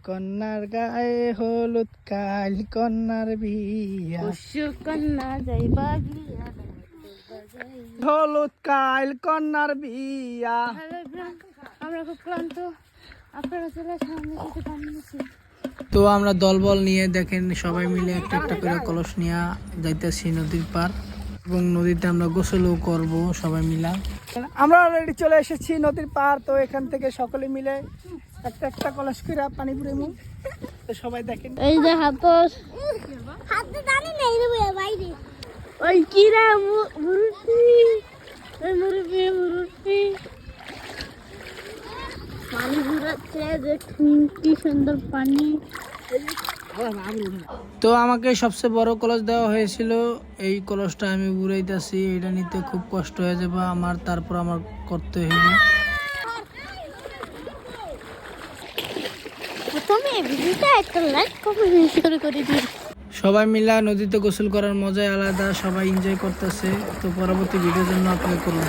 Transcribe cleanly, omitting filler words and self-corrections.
কন্যার গায়ে হলুদ কাল কন্যার বিয়া কন্যা যাইবা গিয়া হলুদ কাল কন্যার বিয়া। হ্যালো এভরিওয়ান, আমরা খুব ক্লান্ত, আপনারা চলে আসুন, আমরা যেতে পারছি। তো আমরা দলবল নিয়ে দেখেন সবাই মিলে একটা একটা করে কলস নিয়ে যাইতেছি নদীর পার এবং নদীতে আমরা গোসলও করব সবাই মিলে। আমরা অলরেডি চলে এসেছি নদীর পার। তো এখান থেকে সকলে মিলে একটা একটা কলস করে পানি পুরেমু। তো সবাই দেখেন এই যে হাতে দানি নেই রে বাইরে ওই কিরা মুরুতি মুরুতি পানি ঘুরাচ্ছে, দেখুন কি সুন্দর পানি। তো আমাকে সবচেয়ে বড় কলস দেওয়া হয়েছিল, এই কলসটা আমি উড়াইতেছি। এটা নিতে খুব কষ্ট হয়ে যাবে আমার, তারপর আমার করতে হইবে। তুমি এই ভিডিওটা একটা লাইক কমেন্ট শেয়ার করে দিন। সবাই মিলে নদীতে গোসল করার মজাই আলাদা, সবাই এনজয় করতেছে। তো পরবর্তী ভিডিওর জন্য অপেক্ষা করুন।